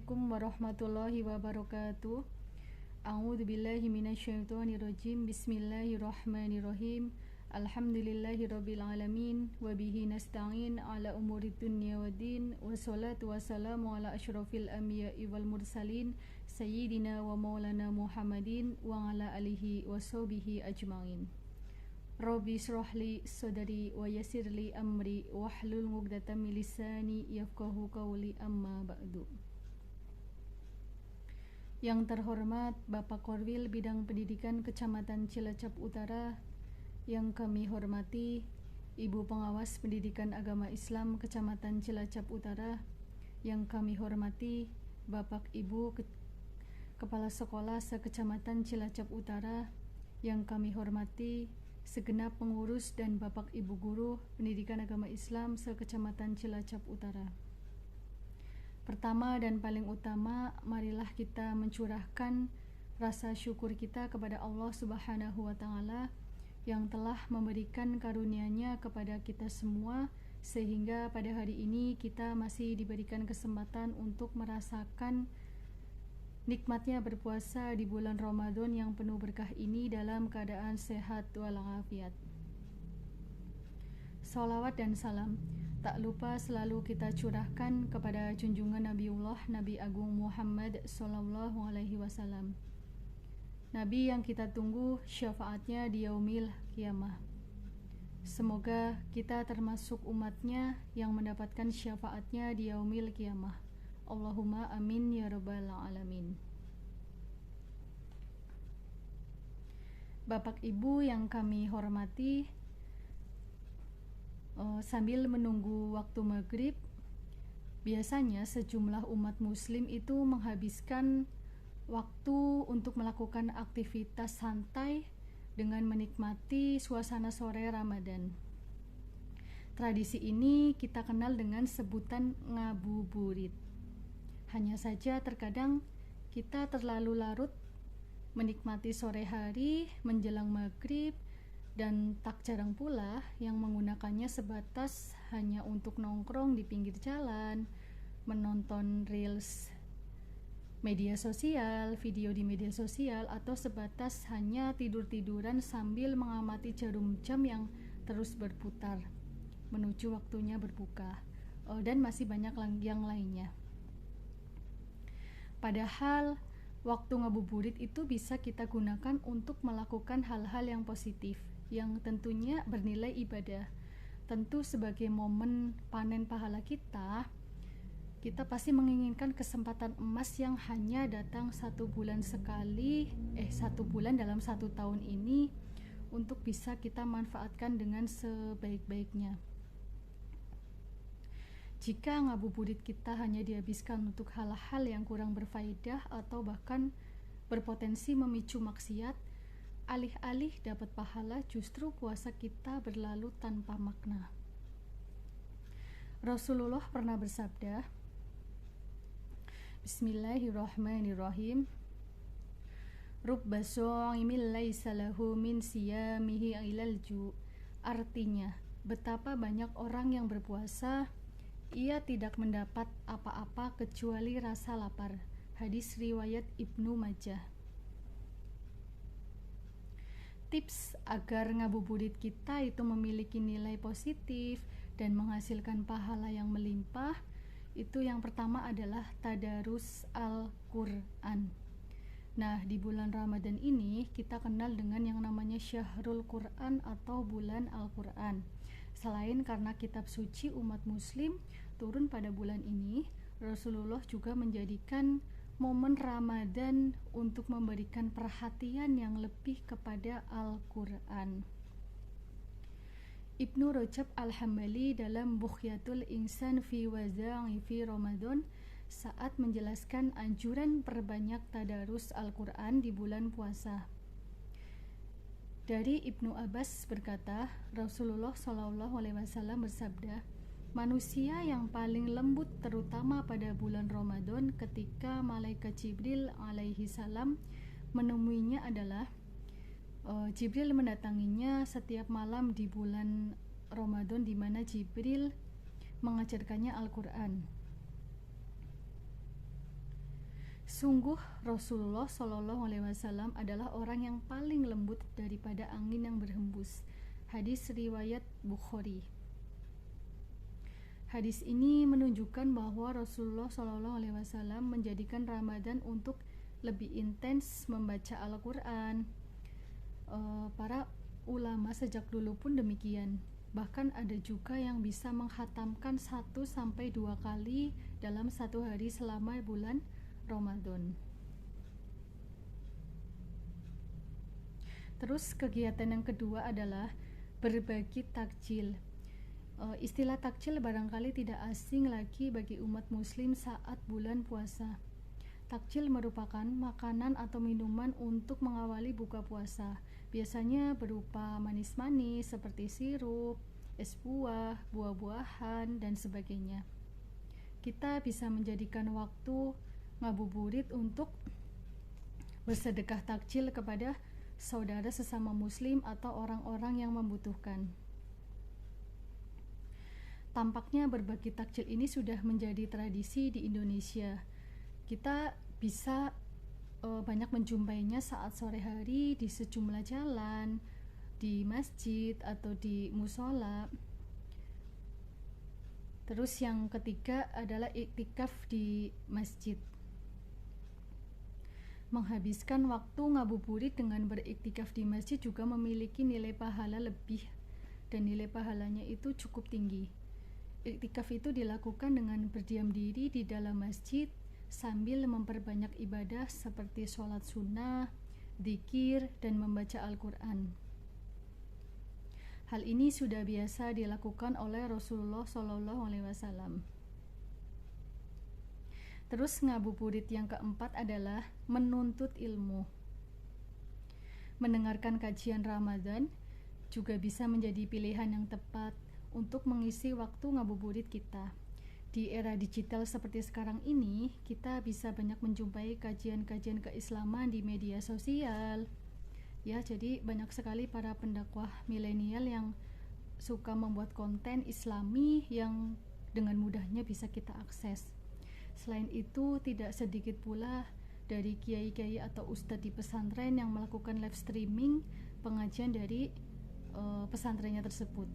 Assalamualaikum warahmatullahi wabarakatuh. A'udzu billahi minasyaitonir rajim. Bismillahirrahmanirrahim. Alhamdulillahirabbil alamin wa bihi nasta'in ala umurid dunya waddin. Wassalatu wassalamu ala asyrafil anbiya'i wal mursalin sayyidina wa maulana Muhammadin wa ala alihi washabihi ajmain. Rabbi shrahli sadri wa yassirli amri wahlul 'uqdatam min lisani yafqahu qawli, amma ba'du. Yang terhormat Bapak Korwil Bidang Pendidikan Kecamatan Cilacap Utara, yang kami hormati Ibu Pengawas Pendidikan Agama Islam Kecamatan Cilacap Utara, yang kami hormati Bapak Ibu Kepala Sekolah se-Kecamatan Cilacap Utara, yang kami hormati segenap pengurus dan Bapak Ibu Guru Pendidikan Agama Islam se-Kecamatan Cilacap Utara. Pertama dan paling utama, marilah kita mencurahkan rasa syukur kita kepada Allah Subhanahu wa Ta'ala yang telah memberikan karunia-Nya kepada kita semua, sehingga pada hari ini kita masih diberikan kesempatan untuk merasakan nikmatnya berpuasa di bulan Ramadan yang penuh berkah ini dalam keadaan sehat walafiat. Salawat dan salam tak lupa selalu kita curahkan kepada junjungan Nabiullah Nabi Agung Muhammad sallallahu alaihi wasallam, Nabi yang kita tunggu syafaatnya di yaumil qiyamah. Semoga kita termasuk umatnya yang mendapatkan syafaatnya di yaumil qiyamah. Allahumma amin ya rabbal alamin. Bapak Ibu yang kami hormati, sambil menunggu waktu maghrib, biasanya sejumlah umat muslim itu menghabiskan waktu untuk melakukan aktivitas santai dengan menikmati suasana sore Ramadan. Tradisi ini kita kenal dengan sebutan ngabuburit. Hanya saja terkadang kita terlalu larut menikmati sore hari menjelang maghrib, dan tak jarang pula yang menggunakannya sebatas hanya untuk nongkrong di pinggir jalan, menonton reels media sosial, video di media sosial, atau sebatas hanya tidur-tiduran sambil mengamati jarum jam yang terus berputar menuju waktunya berbuka, dan masih banyak yang lainnya. Padahal waktu ngabuburit itu bisa kita gunakan untuk melakukan hal-hal yang positif, yang tentunya bernilai ibadah. Tentu sebagai momen panen pahala kita pasti menginginkan kesempatan emas yang hanya datang satu bulan dalam satu tahun ini untuk bisa kita manfaatkan dengan sebaik-baiknya. Jika ngabuburit kita hanya dihabiskan untuk hal-hal yang kurang berfaedah atau bahkan berpotensi memicu maksiat, alih-alih dapat pahala, justru puasa kita berlalu tanpa makna. Rasulullah pernah bersabda, Bismillahirrahmanirrahim, Rubba sha'imin laisa lahu min siyamihi ilal ju'. Artinya, betapa banyak orang yang berpuasa, ia tidak mendapat apa-apa kecuali rasa lapar. Hadis riwayat Ibnu Majah. Tips agar ngabuburit kita itu memiliki nilai positif dan menghasilkan pahala yang melimpah, itu yang pertama adalah tadarus Al-Quran. Nah, di bulan Ramadan ini kita kenal dengan yang namanya Syahrul Quran atau bulan Al-Quran. Selain karena kitab suci umat muslim turun pada bulan ini, Rasulullah juga menjadikan momen Ramadan untuk memberikan perhatian yang lebih kepada Al-Quran. Ibnu Rajab Al-Hambali dalam Bughyatul Insan fi Waza'i fi Ramadan saat menjelaskan anjuran perbanyak tadarus Al-Quran di bulan puasa. Dari Ibnu Abbas berkata, Rasulullah SAW bersabda, manusia yang paling lembut terutama pada bulan Ramadan ketika malaikat Jibril alaihi salam menemuinya adalah Jibril mendatanginya setiap malam di bulan Ramadan, di mana Jibril mengajarkannya Al-Quran. Sungguh Rasulullah Shallallahu Alaihi Wasallam adalah orang yang paling lembut daripada angin yang berhembus. Hadis riwayat Bukhari. Hadis ini menunjukkan bahwa Rasulullah Shallallahu Alaihi Wasallam menjadikan Ramadan untuk lebih intens membaca Al-Quran. Para ulama sejak dulu pun demikian. Bahkan ada juga yang bisa menghatamkan 1-2 kali dalam satu hari selama bulan Ramadan. Terus kegiatan yang kedua adalah berbagi takjil. Istilah takjil barangkali tidak asing lagi bagi umat muslim saat bulan puasa. Takjil merupakan makanan atau minuman untuk mengawali buka puasa. Biasanya berupa manis-manis seperti sirup, es buah, buah-buahan, dan sebagainya. Kita bisa menjadikan waktu ngabuburit untuk bersedekah takjil kepada saudara sesama muslim atau orang-orang yang membutuhkan. Tampaknya berbagi takjil ini sudah menjadi tradisi di Indonesia. Kita bisa banyak menjumpainya saat sore hari di sejumlah jalan, di masjid atau di musola. Terus yang ketiga adalah iktikaf di masjid. Menghabiskan waktu ngabuburit dengan beriktikaf di masjid juga memiliki nilai pahala lebih, dan nilai pahalanya itu cukup tinggi. Iktikaf itu dilakukan dengan berdiam diri di dalam masjid sambil memperbanyak ibadah seperti sholat sunnah, zikir, dan membaca Al-Quran. Hal ini sudah biasa dilakukan oleh Rasulullah SAW. Terus ngabuburit yang keempat adalah menuntut ilmu. Mendengarkan kajian Ramadan juga bisa menjadi pilihan yang tepat untuk mengisi waktu ngabuburit kita. Di era digital seperti sekarang ini, kita bisa banyak menjumpai kajian-kajian keislaman di media sosial. Ya, jadi banyak sekali para pendakwah milenial yang suka membuat konten Islami yang dengan mudahnya bisa kita akses. Selain itu, tidak sedikit pula dari kiai-kiai atau ustadz di pesantren yang melakukan live streaming pengajian dari pesantrennya tersebut.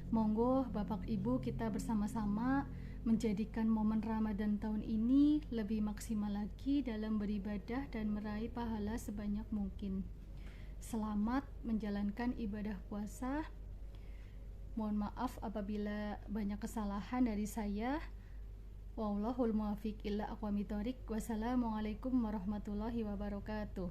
Monggo Bapak Ibu kita bersama-sama menjadikan momen Ramadan tahun ini lebih maksimal lagi dalam beribadah dan meraih pahala sebanyak mungkin. Selamat menjalankan ibadah puasa. Mohon maaf apabila banyak kesalahan dari saya. Wallahul muwaffiq ila aqwamit thoriq. Wassalamualaikum warahmatullahi wabarakatuh.